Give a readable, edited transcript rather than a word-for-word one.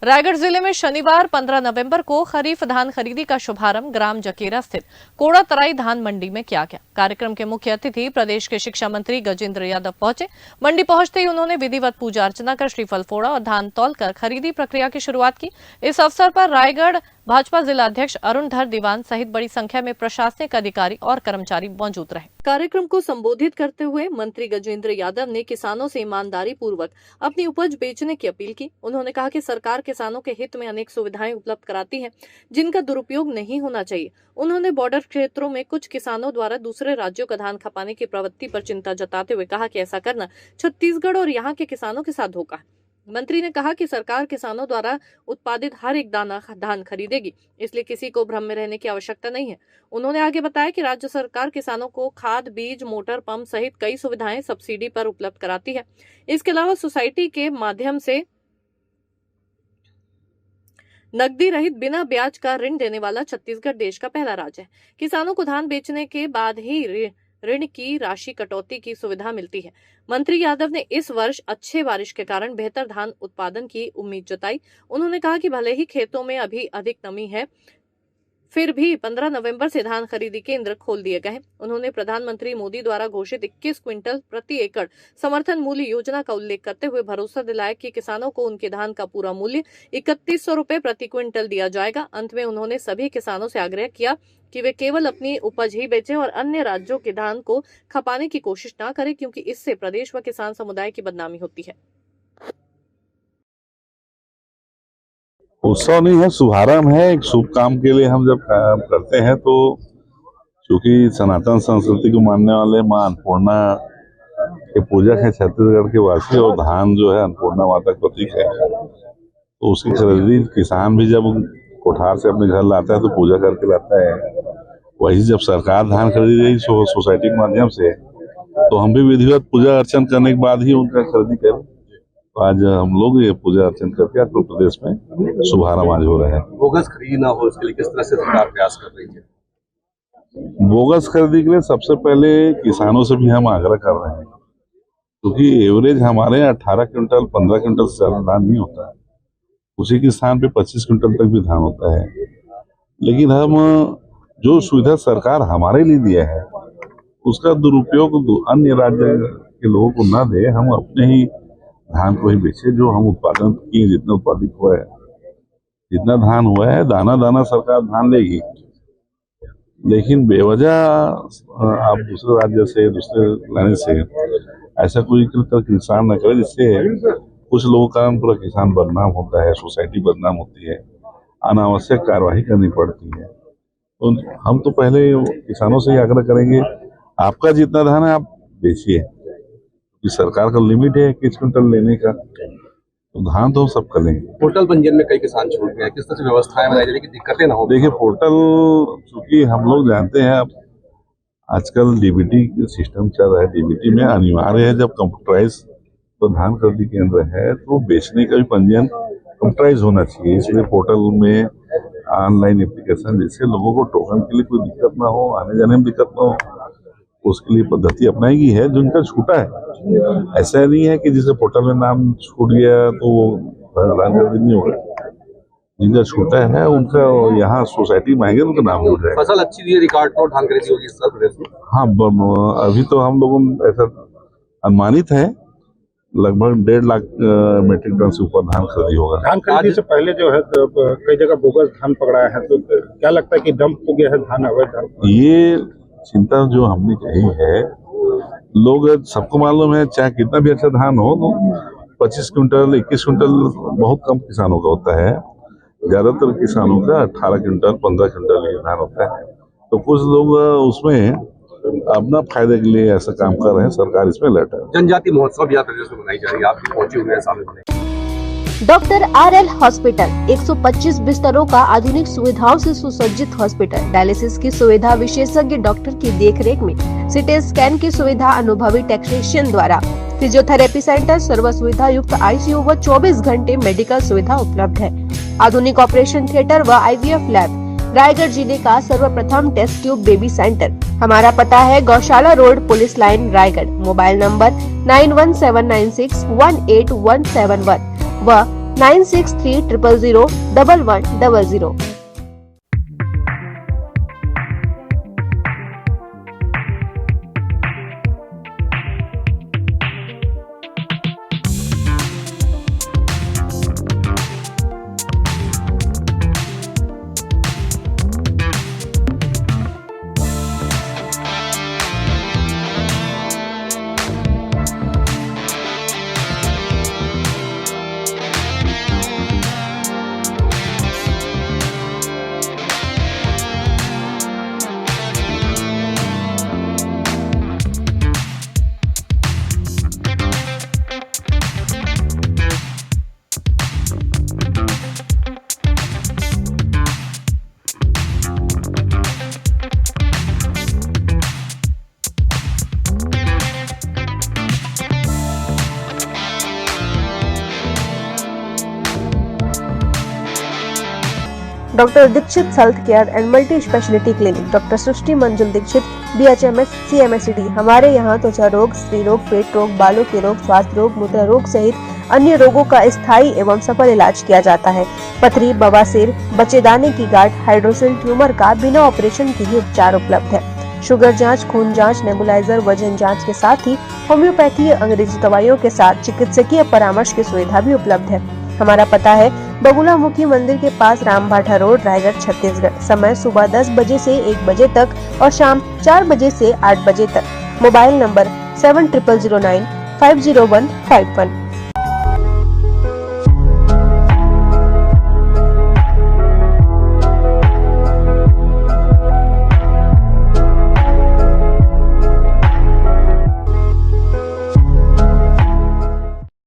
रायगढ़ जिले में शनिवार 15 नवंबर को खरीफ धान खरीदी का शुभारंभ ग्राम जकेरा स्थित कोड़ा तराई धान मंडी में किया गया। कार्यक्रम के मुख्य अतिथि प्रदेश के शिक्षा मंत्री गजेंद्र यादव पहुंचे। मंडी पहुंचते ही उन्होंने विधिवत पूजा अर्चना कर श्रीफल फोड़ा और धान तौलकर खरीदी प्रक्रिया की शुरुआत की। इस अवसर पर रायगढ़ भाजपा जिला अध्यक्ष अरुण धर दीवान सहित बड़ी संख्या में प्रशासनिक अधिकारी और कर्मचारी मौजूद रहे। कार्यक्रम को संबोधित करते हुए मंत्री गजेंद्र यादव ने किसानों से ईमानदारी पूर्वक अपनी उपज बेचने की अपील की। उन्होंने कहा कि सरकार किसानों के हित में अनेक सुविधाएं उपलब्ध कराती है, जिनका दुरुपयोग नहीं होना चाहिए। उन्होंने बॉर्डर क्षेत्रों में कुछ किसानों द्वारा दूसरे राज्यों का धान खपाने की प्रवृत्ति पर चिंता जताते हुए कहा कि ऐसा करना छत्तीसगढ़ और यहाँ के किसानों के साथ धोखा है। मंत्री ने कहा कि सरकार किसानों द्वारा उत्पादित हर एक दाना धान खरीदेगी, इसलिए किसी को भ्रम में रहने की आवश्यकता नहीं है। उन्होंने आगे बताया कि राज्य सरकार किसानों को खाद, बीज, मोटर पंप सहित कई सुविधाएं सब्सिडी पर उपलब्ध कराती है। इसके अलावा सोसाइटी के माध्यम से नकदी रहित बिना ब्याज का ऋण देने वाला छत्तीसगढ़ देश का पहला राज्य है। किसानों को धान बेचने के बाद ही ऋण की राशि कटौती की सुविधा मिलती है। मंत्री यादव ने इस वर्ष अच्छे बारिश के कारण बेहतर धान उत्पादन की उम्मीद जताई। उन्होंने कहा कि भले ही खेतों में अभी अधिक नमी है, फिर भी 15 नवंबर से धान खरीदी केंद्र खोल दिए गए हैं। उन्होंने प्रधानमंत्री मोदी द्वारा घोषित 21 क्विंटल प्रति एकड़ समर्थन मूल्य योजना का उल्लेख करते हुए भरोसा दिलाया कि किसानों को उनके धान का पूरा मूल्य 3100 रुपए प्रति क्विंटल दिया जाएगा। अंत में उन्होंने सभी किसानों से आग्रह किया कि वे केवल अपनी उपज ही बेचें और अन्य राज्यों के धान को खपाने की कोशिश न करें, क्योंकि इससे प्रदेश व किसान समुदाय की बदनामी होती है। उत्सव नहीं है, शुभारंभ है। एक शुभ काम के लिए हम जब काम करते हैं तो चूंकि सनातन संस्कृति को मानने वाले मां अन्नपूर्णा के पूजक है छत्तीसगढ़ के वासी, और धान जो है अन्नपूर्णा माता का प्रतीक है, तो उसकी खरीदी किसान भी जब कोठार से अपने घर लाता है तो पूजा करके लाता है। वही जब सरकार धान खरीदेगी सोसाइटी के माध्यम से, तो हम भी विधिवत पूजा अर्चन करने के बाद ही उनका खरीदी करें। तो आज हम लोग ये पूजा अर्चन करके आज प्रदेश में शुभारंभ आज हो रहे हैं। बोगस खरीदी ना हो, इसके लिए किस तरह से सरकार प्रयास कर रही है? बोगस खरीदी के लिए सबसे पहले किसानों से भी हम आग्रह कर रहे हैं, क्योंकि एवरेज हमारे 18 क्विंटल 15 क्विंटल से ज्यादा धान नहीं होता है। उसी के स्थान पे 25 क्विंटल तक भी धान होता है। लेकिन हम जो सुविधा सरकार हमारे लिए दिया है उसका दुरुपयोग अन्य राज्य के लोगों को न दे, हम अपने ही धान को ही बेचे जो हम उत्पादन किए। जितना उत्पादित हुआ है, जितना धान हुआ है, दाना दाना सरकार धान लेगी, लेकिन बेवजह आप दूसरे राज्य से दूसरे लाने से ऐसा कोई किसान न करे, जिससे कुछ लोगों का पूरा किसान बदनाम होता है, सोसाइटी बदनाम होती है, अनावश्यक कार्रवाई करनी पड़ती है। तो हम तो पहले किसानों से ही आग्रह करेंगे, आपका जितना धान है आप बेचिए, क्योंकि सरकार का लिमिट है 21 क्विंटल लेने का, तो धान तो हम सब कर लेंगे। पोर्टल पंजीयन में कई किसान छूट गए, किस तरह से व्यवस्थाएं बनाई जाए कि दिक्कतें ना हो? देखिए, पोर्टल चूंकि हम लोग जानते हैं अब आजकल डीबीटी सिस्टम चल रहा है। डीबीटी में अनिवार्य है, जब कंप्यूटराइज तो धान खरीदी केंद्र है तो बेचने का भी पंजीयन कंप्यूटराइज होना चाहिए। इसलिए पोर्टल में ऑनलाइन एप्लीकेशन, जिससे लोगों को टोकन के लिए कोई दिक्कत ना हो, आने जाने में दिक्कत ना हो, उसके लिए पद्धति अपनाई गई है। जो इनका छूटा है, ऐसा नहीं है कि जिसे पोर्टल में नाम छूट गया तो वो धान खरीदी नहीं होगा। जिनका छूटा है उनका यहाँ सोसाइटी में आएंगे, उनका नाम जुड़ जाएगा। फसल अच्छी दी, रिकॉर्ड तोड़ धान खरीदी होगी इस साल प्रदेश में? हाँ, अभी तो हम लोगों ऐसा अनुमानित है लगभग 1.5 लाख मीट्रिक टन से ऊपर धान खरीदी होगा। धान खरीदी से पहले जो है तो कई जगह बोगस धान पकड़ा है, तो क्या लगता है कि डंप हो गया है धान, अवैध धान? ये चिंता जो हमने कही है, लोग सबको मालूम है, चाहे कितना भी अच्छा धान हो तो 25 क्विंटल 21 क्विंटल बहुत कम किसानों का होता है। ज्यादातर किसानों का 18 क्विंटल 15 क्विंटल ये धान होता है। तो कुछ लोग उसमें अपना फायदे के लिए ऐसा काम कर रहे हैं, सरकार इसमें अलर्ट है। जनजाति महोत्सव यात्रा जैसे बनाई जा रही है, आप भी पहुंचे हुए हैं शामिल होने। डॉक्टर RL हॉस्पिटल 125 बिस्तरों का आधुनिक सुविधाओं से सुसज्जित हॉस्पिटल, डायलिसिस की सुविधा विशेषज्ञ डॉक्टर की देखरेख में, सीटी स्कैन की सुविधा अनुभवी टेक्नीशियन द्वारा, फिजियोथेरेपी सेंटर, सर्व सुविधा युक्त ICU व 24 घंटे मेडिकल सुविधा उपलब्ध है। आधुनिक ऑपरेशन थिएटर व IVF लैब, रायगढ़ जिले का सर्वप्रथम टेस्ट ट्यूब बेबी सेंटर। हमारा पता है Gaushala road, police line, Raigarh. Mobile number 9179618171 व 9630001100। Doctor Dixit health care and multi speciality clinic, doctor Srishti Manjul Dixit, BHMS CMSCD। हमारे यहाँ त्वचा रोग, स्त्री रोग, पेट रोग, बालों के रोग, स्वास्थ्य रोग, मूत्र रोग सहित अन्य रोगों का स्थायी एवं सफल इलाज किया जाता है। पथरी, बवासीर, बच्चेदानी की गांठ, हाइड्रोसिल ट्यूमर का बिना ऑपरेशन के ही उपचार उपलब्ध है। शुगर जांच, खून जांच, नेबुलाइजर, वजन जांच के साथ ही होम्योपैथी अंग्रेजी दवाइयों के साथ चिकित्सकीय परामर्श की सुविधा भी उपलब्ध है। हमारा पता है बगुला मुखी मंदिर के पास, रामभाठा रोड, रायगढ़, छत्तीसगढ़। समय सुबह 10 बजे से 1 बजे तक और शाम 4 बजे से 8 बजे तक। Mobile number 7009 50151।